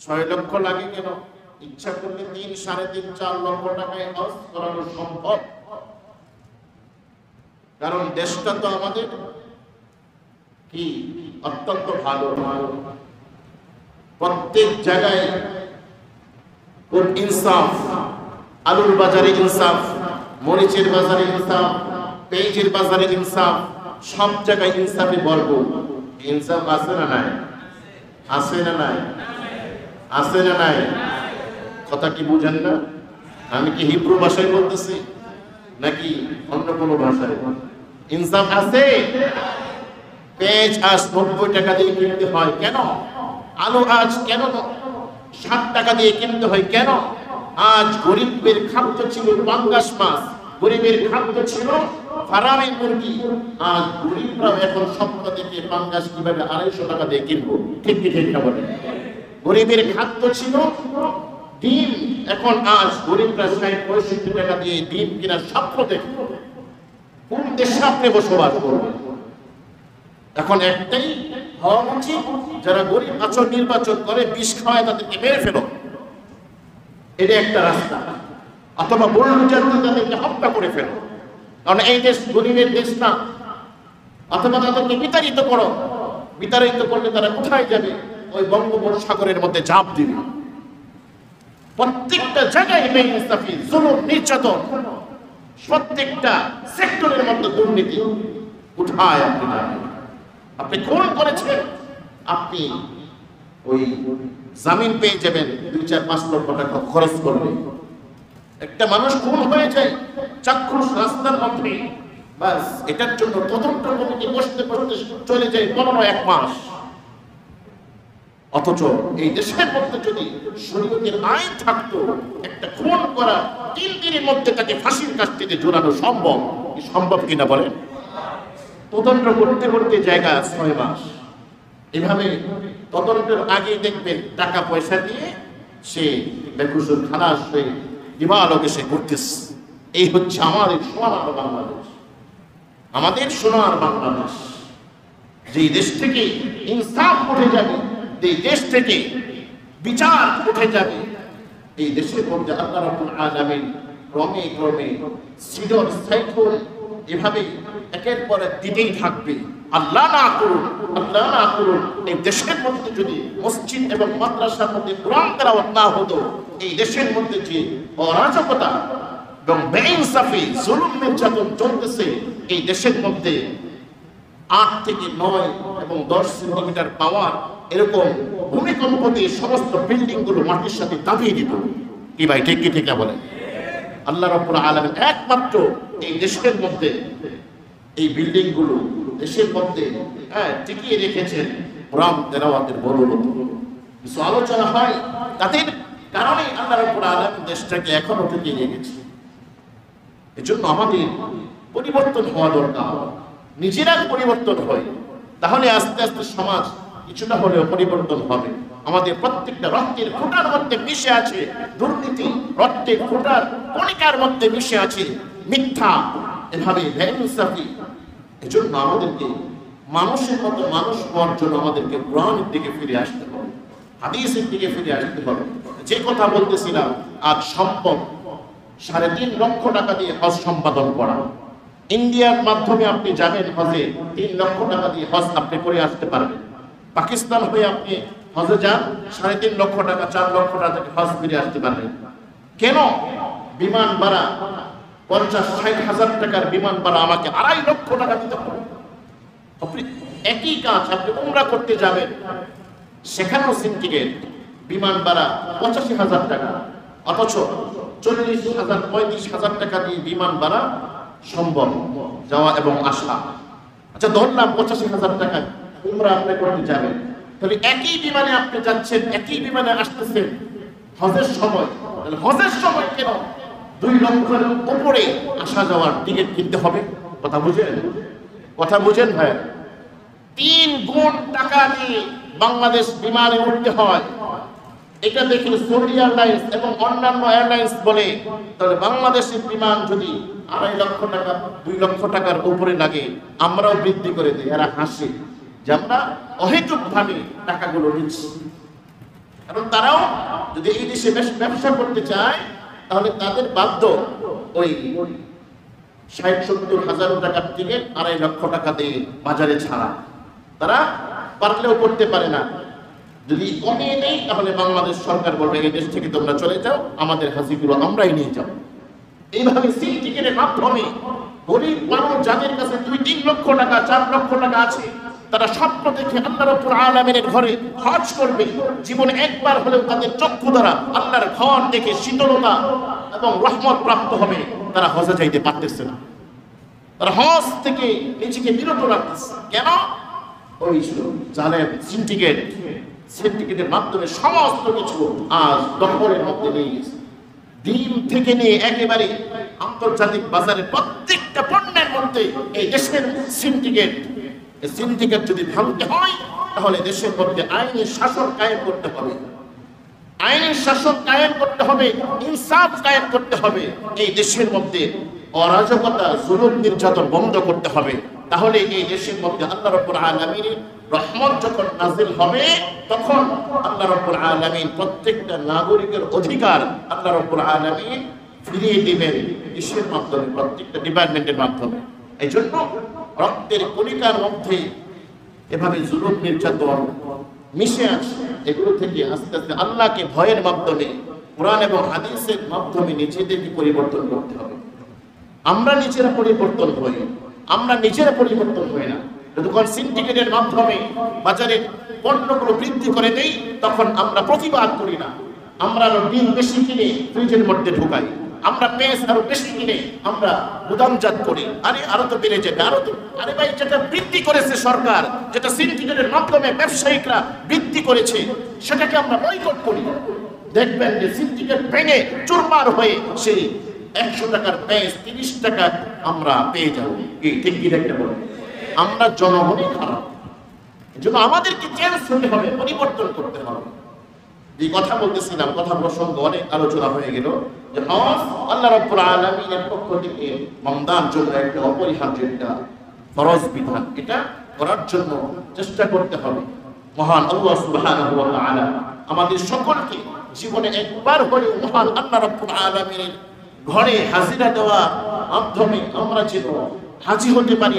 6 লক্ষ লাগে কেন? ইচ্ছা করলে 3, 3.5, 4 লক্ষ টাকায় হজ করানো সম্ভব। কারণ দেশটা তো আমাদের কি অত্যন্ত ভালো। প্রত্যেক জায়গায় খুব ইনসাফ, আলুর বাজারে ইনসাফ, মরিচের বাজারে ইনসাফ, পেঁয়াজের বাজারে ইনসাফ, সব জায়গায় ইনসাফে ভরপুর। ইনসাফ আছে না নাই? আছে না নাই? আছে না নাই? কথা কি বুঝেন না? আমি কি হিব্রু ভাষায় বলতেছি নাকি অন্য কোনো ভাষায়? ইনসাফ আছে। পেঁয়াজ আজ 90 টাকা দিয়ে কিনতে হয় কেন? আলু আজ কেন 60 টাকা দিয়ে কিনতে হয় কেন? আজ গরিবের খাদ্য ছিল পাঙ্গাস মাছ, গরিবের খাদ্য ছিল ফার্মের মুরগি। আজ গরিবরা এখন স্বপ্ন দেখে পাঙ্গাস কিভাবে 250 টাকা দিয়ে কিনবো। ঠিক কি ঠিক না বলেন? গরিবের খাদ্য ছিল ডিম, এখন আজ গরিবরা 60-65 টাকা দিয়ে ডিম কেনার স্বপ্ন দেখে। কোন দেশে আপনি বসবাস করবেন? এখন একটাই হওয়া উচিত, যারা গরিব আচরণ নির্বাচন করে বিষ খাওয়ায় তাদেরকে মেরে ফেলো, এটা একটা রাস্তা। অথবা বুলডোজার দিয়ে তাদেরকে হত্যা করে ফেলো, কারণ এই দেশ গরিবের দেশ না। অথবা তাদেরকে বিতাড়িত করো, বিতাড়িত করলে তারা কোথায় যাবে? ওই বঙ্গোপসাগরের মধ্যে ঝাঁপ দিবে। প্রত্যেকটা জায়গায় বেইনসাফি, জুলুম, নির্যাতন, প্রত্যেকটা সেক্টরের মধ্যে দুর্নীতি। কোথায় আপনি খুন করেছেন, আপনি ওই জামিন পেয়ে যাবেন 2-4-5 লক্ষ টাকা খরচ করবে। একটা মানুষ খুন হয়ে যায় চাক্ষুষ রাস্তার মধ্যে, বাস এটার জন্য তদন্ত কমিটি বসতে বসতে চলে যায় 15-1 মাস। অথচ এই দেশের মধ্যে যদি শরীয়তের আইন থাকতো, একটা খুন করা 3 দিনের মধ্যে তাকে ফাঁসির কাস্তিতে ঝোলানো সম্ভব। সম্ভব কিনা বলেন? তদন্ত করতে করতে জায়গা 6 মাস। এভাবে তদন্তের আগে দেখবেন টাকা পয়সা দিয়ে সে বেকুসুর খালাস হয়ে দিবালোকে সে করতেছে। এই হচ্ছে আমাদের সোনার বাংলাদেশ, আমাদের সোনার বাংলাদেশ। যে দেশ থেকে ইনসাফ উঠে যাবে, যে দেশ থেকে বিচার উঠে যাবে, এই দেশের মধ্যে আল্লাহ রাব্বুল আলামিন ক্রমে ক্রমে সিডর সাইকেল এভাবে একের পর এক দিতেই থাকবে। আল্লাহ না করুন, আল্লাহ না করুন, এই দেশের মধ্যে যদি মসজিদ এবং মাদ্রাসার মধ্যে কোরআন তেলাওয়াত না হতো, এই দেশের মধ্যে যে অরাজকতা এবং বেইনসাফি, জুলুম, নির্যাতন চলতেছে, এই দেশের মধ্যে 8 থেকে 9 এবং 10 সেন্টিমিটার পাওয়ার এরকম ভূমিকম্প দিয়ে সমস্ত বিল্ডিং গুলো মাটির সাথে দাবিয়ে দিত। কি ভাই ঠিক কি ঠিক না বলেন? আল্লাহ রাব্বুল আলামিন একমাত্র এই দেশের মধ্যে এই বিল্ডিং গুলো দেশের মধ্যে টিকিয়ে রেখেছেন কোরআন তেলাওয়াতের বদৌলতে। কিছু আলোচনা হয়, তাদের কারণে আল্লাহ রাব্বুল আলামিন দেশটাকে এখনো টিকিয়ে রেখেছে। এজন্য আমাদের পরিবর্তন হওয়া দরকার, নিজেরা পরিবর্তন হয়, তাহলে আস্তে আস্তে সমাজ কিছুটা হলেও পরিবর্তন হবে। আমাদের প্রত্যেকটা রক্তের ফোঁটার মধ্যে মিশে আছে দুর্নীতি, রক্তের ফোঁটার কণিকার মধ্যে মিশে আছে মিথ্যা, এভাবে বেইনসাফি। এজন্য আমাদেরকে মানুষের মতো মানুষ হওয়ার জন্য আমাদেরকে কোরআনের দিকে ফিরে আসতে হবে, হাদিসের দিকে ফিরে আসতে হবে। যে কথা বলতেছিলাম, আজ সম্ভব 3.5 লক্ষ টাকা দিয়ে হজ সম্পাদন করা। ইন্ডিয়ার মাধ্যমে আপনি যাবেন হজে, 3 লক্ষ টাকা দিয়ে হজ আপনি করে আসতে পারবেন। পাকিস্তান হয়ে আপনি হজে যান, 3.5 লক্ষ টাকা, 4 লক্ষ টাকা হজ ফিরে আসতে পারবেন। কেন? বিমান ভাড়া 50-60 হাজার টাকার বিমান ভাড়া আমাকে 2.5 লক্ষ টাকা দিতে হবে। আপনি একই কাজ আপনি উমরা করতে যাবেন, সেখানেও সিন্ডিকেট, বিমান ভাড়া 85,000 টাকা, অথচ 40,000-35,000 টাকা দিয়ে বিমান ভাড়া সম্ভব যাওয়া এবং আসা। আচ্ছা ধরলাম 85,000 টাকা উমরা আপনি করতে যাবেন, তাহলে একই বিমানে আপনি যাচ্ছেন, একই বিমানে আসতেছেন হজের সময়। তাহলে হজের সময় কেন 2 লক্ষের উপরে আসা যাওয়ার টিকিট কিনতে হবে? কথা বুঝেন? কথা বুঝেন ভাই? 3 গুণ টাকা দিয়ে বাংলাদেশ বিমানে উঠতে হয়। এটা দেখে সৌদি এয়ারলাইন্স এবং অন্যান্য এয়ারলাইন্স বলে, তাহলে বাংলাদেশের বিমান যদি 2.5 লক্ষ টাকা 2 লক্ষ টাকার উপরে লাগে, আমরাও বৃদ্ধি করে দিই। এরা হাসে যে আমরা অহেতুক ভাবে টাকাগুলো নিচ্ছি। কারণ তারাও যদি এই দেশে ব্যবসা করতে চায় তাহলে তাদের বাধ্য ওই ৬০-৭০ হাজার টাকার থেকে ২.৫ লক্ষ টাকা দিয়ে বাজারে ছাড়া, তারা পারলেও করতে পারে না। যদি কমিয়ে নেই তাহলে বাংলাদেশ সরকার বলবে এই দেশ থেকে তোমরা চলে যাও, আমাদের হাসিগুলো আমরাই নিয়ে যাও। এইভাবে সিল টিকেটের মাধ্যমে গরিব মানুষ যাদের কাছে ২-৩ লক্ষ টাকা ৪ লক্ষ টাকা আছে, তারা স্বপ্ন দেখে আল্লাহ রাব্বুল আলামিনের ঘরে হজ করবে। জীবনে একবার হলেও তাদের চক্ষু দ্বারা আল্লাহর ঘর দেখে শীতলতা এবং রহমত প্রাপ্ত হবে। তারা হজে যাইতে পারতেছে না, তারা হজ থেকে নিজেকে বিরত রাখতেছে। কেন? ওই জালেম সিন্ডিকেটের মাধ্যমে সমস্ত কিছু আজ দখলের মধ্যে নিয়ে গেছে। ডিম থেকে নিয়ে একেবারে আন্তর্জাতিক বাজারে প্রত্যেকটা পণ্যের মধ্যে এই দেশের সিন্ডিকেট যদি ভাঙতে হয় তাহলে দেশের মধ্যে আইনের শাসন কায়েম করতে হবে, আইনের শাসন কায়েম করতে হবে, ইনসাফ কায়েম করতে হবে। এই দেশের মধ্যে অরাজকতা, জুলুম, নির্যাতন বন্ধ করতে হবে। তাহলে এই দেশের মধ্যে আল্লাহ রাব্বুল আলামিনের রহমত যখন নাজিল হবে তখন আল্লাহ রাব্বুল আলামিন প্রত্যেকটা নাগরিকের অধিকার আল্লাহ রাব্বুল আলামিন ফিরিয়ে দিবেন। দেশের মাধ্যমে, প্রত্যেকটা ডিপার্টমেন্টের মাধ্যমে। এই জন্য রক্তের কণিকার মধ্যে এভাবে জুলুম, নির্যাতন মিশে আছে। এগুলো থেকে আস্তে আস্তে আল্লাহকে ভয়ের মাধ্যমে, কোরআন এবং হাদিসের মাধ্যমে নিজেদেরকে পরিবর্তন করতে হবে। আমরা নিজেরা পরিবর্তন হই, আমরা নিজেরা পরিবর্তন হই না। যখন সিন্ডিকেটের মাধ্যমে বাজারের পণ্যগুলো বৃদ্ধি করে দেই তখন আমরা প্রতিবাদ করি না। আমরা আরো ডিম বেশি কিনে ফ্রিজের মধ্যে ঢুকাই, আমরা পেঁয়াজ আরো বেশি কিনে আমরা গুদামজাত করি। আরো তো বেড়ে যাবে, আরে ভাই, যেটা বৃদ্ধি করেছে সরকার, যেটা সিন্ডিকেটের মাধ্যমে ব্যবসায়িকরা বৃদ্ধি করেছে, সেটাকে আমরা বয়কট করি। দেখবেন যে সিন্ডিকেট ভেঙে চুরমার হয়ে সেই ১০০ টাকার পেঁয়াজ ৩০ টাকা আমরা পেয়ে যাবো। ঠিক কি দেখতে বলো? আমরা জনগণই খারাপ। এজন্য আমাদেরকে চেঞ্জ হতে হবে, পরিবর্তন করতে হবে। এই কথা বলতেছিলাম, কথা প্রসঙ্গ অনেক আলোচনা হয়ে গেল যে হজ আল্লাহ রাব্বুল আলামিনের পক্ষ থেকে বান্দার জন্য একটা অপরিহার্য, একটা ফরজ বিধান। এটা করার জন্য চেষ্টা করতে হবে। মহান আল্লাহ সুবহানাহু ওয়া তাআলা আমাদের সকলকে জীবনে একবার হলেও মহান আল্লাহ রাব্বুল আলামিনের ঘরে হাজিরা দেওয়ার মাধ্যমে আমরা যেন হাজির হতে পারি।